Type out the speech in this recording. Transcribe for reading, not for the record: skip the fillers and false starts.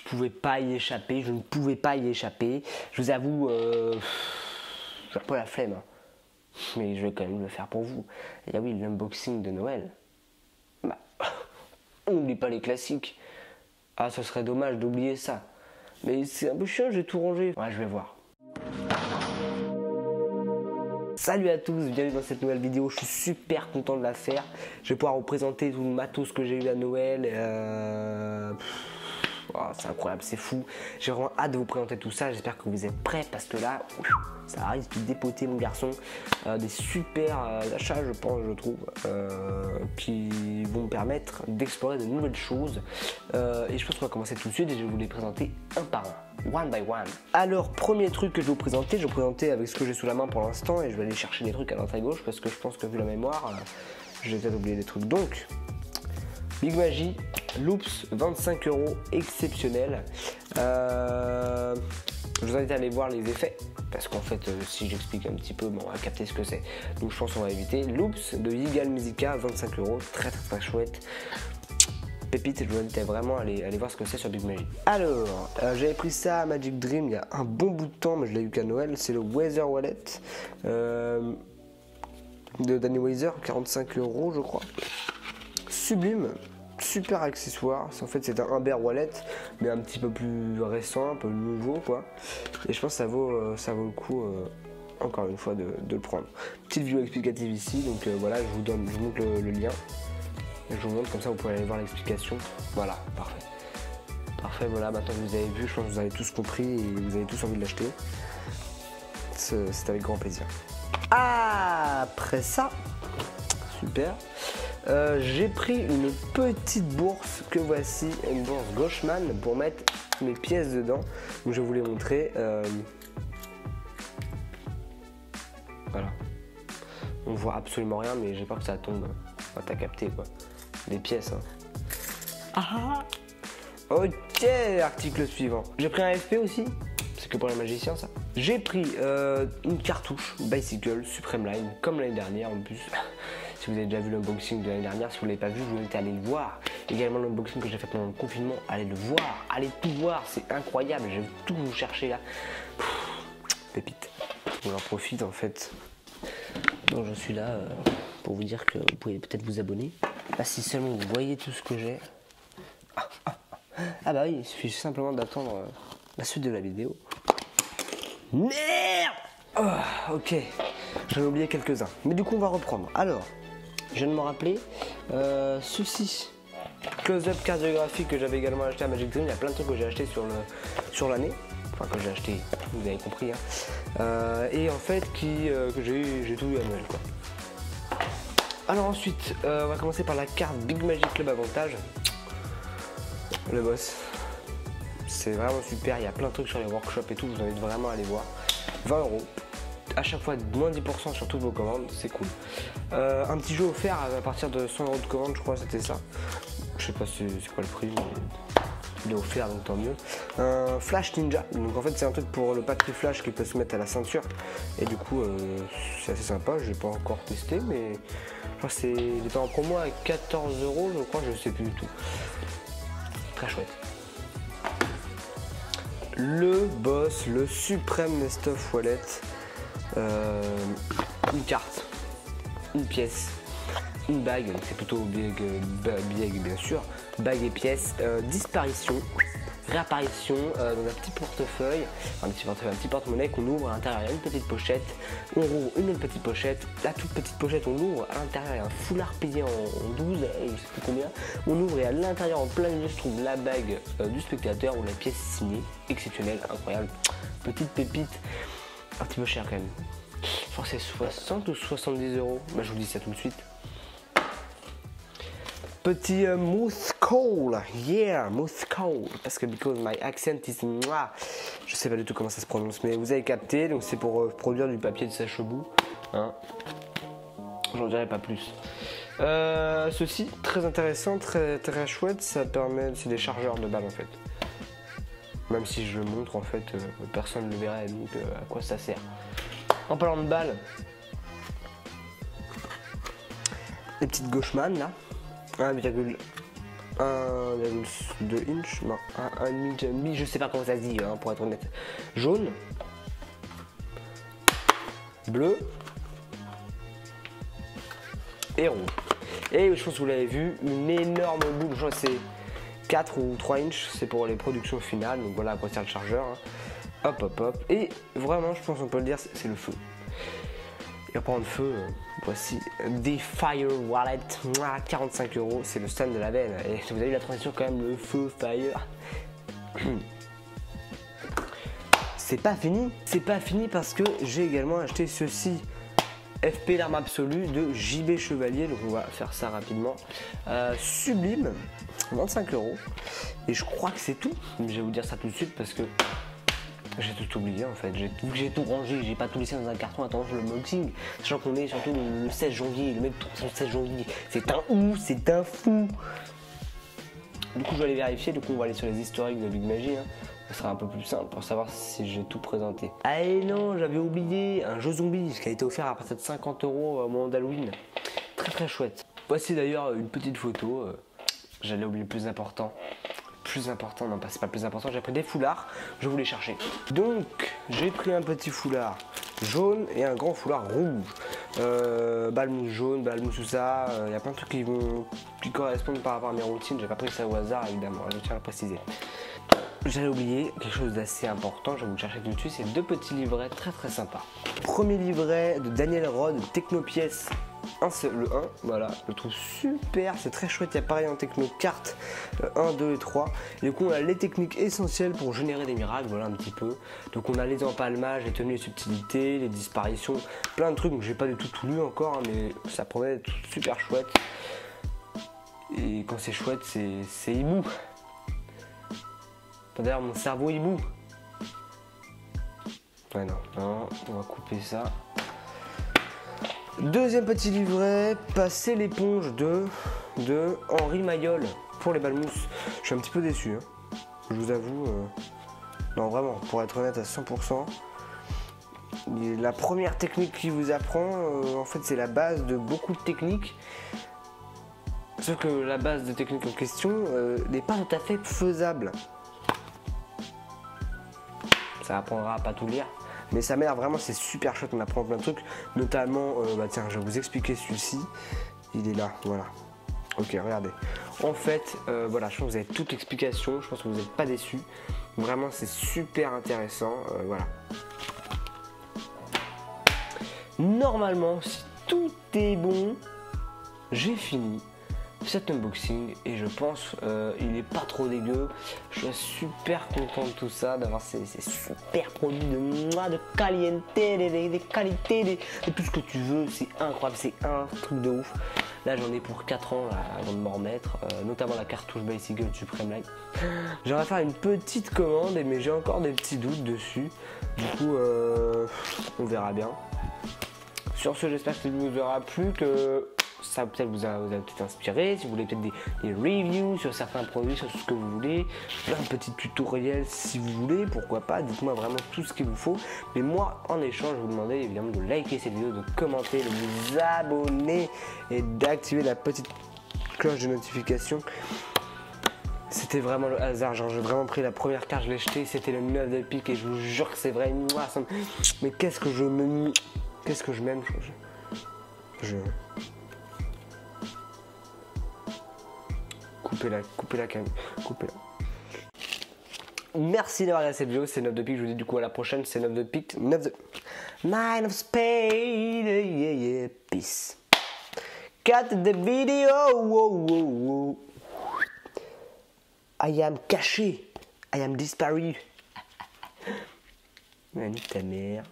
je pouvais pas y échapper, je ne pouvais pas y échapper. Je vous avoue, j'ai un peu la flemme, hein. Mais je vais quand même le faire pour vous. Et ah oui, l'unboxing de Noël. Bah, on n'oublie pas les classiques. Ah, ce serait dommage d'oublier ça. Mais c'est un peu chiant, j'ai tout rangé. Ouais, je vais voir. Salut à tous, bienvenue dans cette nouvelle vidéo. Je suis super content de la faire. Je vais pouvoir vous présenter tout le matos que j'ai eu à Noël. Oh, c'est incroyable, c'est fou. J'ai vraiment hâte de vous présenter tout ça. J'espère que vous êtes prêts parce que là, ça risque de dépoter mon garçon. Des super achats, je pense, je trouve, qui vont me permettre d'explorer de nouvelles choses. Et je pense qu'on va commencer tout de suite et je vais vous les présenter un par un, one by one. Alors, premier truc que je vais vous présenter, je vais vous présenter avec ce que j'ai sous la main pour l'instant et je vais aller chercher des trucs à droite à gauche parce que je pense que vu la mémoire, j'ai peut-être oublié des trucs. Donc, Big Magie, Loops, 25 €, exceptionnel. Je vous invite à aller voir les effets, parce qu'en fait, si j'explique un petit peu, on va capter ce que c'est. Donc je pense qu'on va éviter. Loops de Yigal Musica, 25 €, très chouette. Pépite, je vous invite à vraiment aller voir ce que c'est sur Big Magie. Alors, j'avais pris ça à Magic Dream il y a un bon bout de temps, mais je l'ai eu qu'à Noël. C'est le Weather Wallet de Danny Weiser, 45 € je crois. Sublime. Super accessoire, en fait c'est un Humber Wallet mais un petit peu plus récent, un peu nouveau quoi, et je pense que ça vaut le coup encore une fois de le prendre. Petite vidéo explicative ici, donc voilà, je vous montre le lien et je vous montre, comme ça vous pouvez aller voir l'explication. Voilà, parfait, voilà, maintenant que vous avez vu, je pense que vous avez tous compris et vous avez tous envie de l'acheter. C'est avec grand plaisir. Après ça, super. J'ai pris une petite bourse que voici, une bourse Gauchman pour mettre mes pièces dedans. Donc je vais vous les montrer. Voilà. On voit absolument rien, mais j'ai peur que ça tombe. Enfin, t'as capté quoi. Des pièces. Hein. Ah. Ok, article suivant. J'ai pris un FP aussi. C'est que pour les magiciens ça. J'ai pris une cartouche Bicycle Supreme Line, comme l'année dernière en plus. Si vous avez déjà vu l'unboxing de l'année dernière, si vous ne l'avez pas vu, je vous invite à aller le voir. Également l'unboxing que j'ai fait pendant le confinement, allez le voir, allez tout voir, c'est incroyable, je vais tout vous chercher là. Pépite. On en profite en fait. Donc je suis là pour vous dire que vous pouvez peut-être vous abonner. Là, si seulement vous voyez tout ce que j'ai. Ah bah oui, il suffit simplement d'attendre la suite de la vidéo. Merde. Oh, ok, j'en ai oublié quelques-uns. Mais du coup on va reprendre. Alors, je viens de me rappeler, ceci, close-up cardiographique que j'avais également acheté à Magic Dream. Il y a plein de trucs que j'ai acheté sur l'année, enfin que j'ai acheté, vous avez compris, hein. Et en fait que j'ai tout eu à Noël quoi. Alors ensuite, on va commencer par la carte Big Magic Club Avantage, le boss. C'est vraiment super, il y a plein de trucs sur les workshops et tout, je vous invite vraiment à aller voir. 20 €. À chaque fois moins 10% sur toutes vos commandes, c'est cool. Un petit jeu offert à partir de 100 € de commande, je crois c'était ça. Je sais pas c'est quoi le prix, mais il est offert donc tant mieux. Un Flash Ninja, donc en fait c'est un truc pour le batterie flash qui peut se mettre à la ceinture. Et du coup c'est assez sympa, je l'ai pas encore testé, mais je crois que il était en promo à 14 € je crois, je sais plus du tout. Très chouette. Le boss, le suprême Nestoff Wallet. Une carte, une pièce, une bague, c'est plutôt bague bien sûr, bague et pièce, disparition, réapparition dans un petit portefeuille, un petit porte-monnaie qu'on ouvre à l'intérieur, il y a une petite pochette, on rouvre une autre petite pochette, la toute petite pochette on l'ouvre, à l'intérieur il y a un foulard plié en 12, je sais plus combien, on ouvre et à l'intérieur en plein milieu se trouve la bague du spectateur ou la pièce signée, exceptionnelle, incroyable, petite pépite. Un petit peu cher quand même. Je crois que c'est 60 ou 70 €. Bah, je vous dis ça tout de suite. Petit Mousse Coal. Yeah, Mousse Coal. Parce que because my accent is... Je sais pas du tout comment ça se prononce, mais vous avez capté. Donc c'est pour produire du papier de sèche-bout. Hein. J'en dirai pas plus. Ceci, très intéressant, très chouette. Ça permet... C'est des chargeurs de balles en fait. Même si je le montre en fait, personne ne le verrait, donc à quoi ça sert. En parlant de balles, les petites Gauchman là, 1,1 1,2 inch, non, 1,5, je sais pas comment ça se dit hein, pour être honnête. Jaune, bleu et rouge. Et je pense que vous l'avez vu, une énorme boule, je crois que c'est 4 ou 3 inches, c'est pour les productions finales, donc voilà à quoi sert le chargeur. Hein. Hop hop hop, et vraiment je pense qu'on peut le dire, c'est le feu. Et en parlant de feu, voici des Fire Wallet, 45 €, c'est le stand de la benne. Et vous avez eu la transition quand même, le feu Fire. C'est pas fini parce que j'ai également acheté ceci. FP l'arme absolue de JB Chevalier, donc on va faire ça rapidement. Sublime, 25 €. Et je crois que c'est tout. Je vais vous dire ça tout de suite parce que j'ai tout oublié en fait. J'ai tout rangé, j'ai pas tout laissé dans un carton. Attends, le unboxing. Sachant qu'on est surtout le 16 janvier, le même tour le 16 janvier. C'est un ouf, c'est un fou. Du coup, je vais aller vérifier. Du coup, on va aller sur les historiques de Big Magie. Hein. Ça sera un peu plus simple pour savoir si j'ai tout présenté. Ah et non, j'avais oublié un jeu zombie qui a été offert à partir de 50 € au moment d'Halloween. Très très chouette. Voici d'ailleurs une petite photo. J'allais oublier le plus important. Non, c'est pas le plus important, j'ai pris des foulards, je voulais chercher. Donc, j'ai pris un petit foulard jaune et un grand foulard rouge. Balmousse jaune, balmousse tout ça, il y a plein de trucs qui correspondent par rapport à mes routines, j'ai pas pris ça au hasard évidemment, je tiens à le préciser. J'allais oublier quelque chose d'assez important, je vais vous le chercher tout de suite, c'est 2 petits livrets très très sympas. Premier livret de Daniel Rod, Technopièce. Le 1, voilà, je le trouve super, c'est très chouette, il y a pareil en techno cartes 1, 2 et 3. Et du coup on a les techniques essentielles pour générer des miracles, voilà un petit peu. Donc on a les empalmages, les tenues et subtilités, les disparitions, plein de trucs, donc j'ai pas du tout lu encore, hein, mais ça promet d'être super chouette. Et quand c'est chouette, c'est hibou. D'ailleurs mon cerveau hibou. Ouais non, on va couper ça. Deuxième petit livret, passer l'éponge de Henri Mayol pour les balmousses. Je suis un petit peu déçu, hein. Je vous avoue. Non vraiment, pour être honnête à 100%. La première technique qu'il vous apprend, en fait c'est la base de beaucoup de techniques. Sauf que la base de technique en question n'est pas tout à fait faisable. Ça apprendra à pas tout lire. Mais ça m'a l'air vraiment, c'est super chouette, on apprend plein de trucs. Notamment, bah tiens, je vais vous expliquer celui-ci. Il est là, voilà. Ok, regardez. En fait, voilà, je pense que vous avez toute l'explication. Je pense que vous n'êtes pas déçus. Vraiment, c'est super intéressant. Voilà. Normalement, si tout est bon, j'ai fini cet unboxing et je pense il est pas trop dégueu. Je suis super content de tout ça, d'avoir ces super produits de caliente, des qualités, de tout ce que tu veux. C'est incroyable, c'est un truc de ouf. Là j'en ai pour 4 ans là, avant de m'en remettre, notamment la cartouche Bicycle Supreme Light. J'aimerais faire une petite commande mais j'ai encore des petits doutes dessus. Du coup on verra bien. Sur ce, j'espère que ça vous aura plu, que ça peut-être vous a peut-être inspiré. Si vous voulez peut-être des reviews sur certains produits, sur ce que vous voulez, plein de petits tutoriels si vous voulez, pourquoi pas. Dites-moi vraiment tout ce qu'il vous faut. Mais moi, en échange, je vous demandais évidemment de liker cette vidéo, de commenter, de vous abonner et d'activer la petite cloche de notification. C'était vraiment le hasard, genre j'ai vraiment pris la première carte, je l'ai jetée, c'était le 9 de pique et je vous jure que c'est vrai. Mais qu'est-ce que je m'aime, coupez-la quand même, coupez-la. Merci d'avoir regardé cette vidéo, c'est 9 de pique, je vous dis du coup à la prochaine, c'est 9 de pique, 9 of spade, yeah, peace. Cut the video, wow. I am caché, I am disparu. Nique ta mère.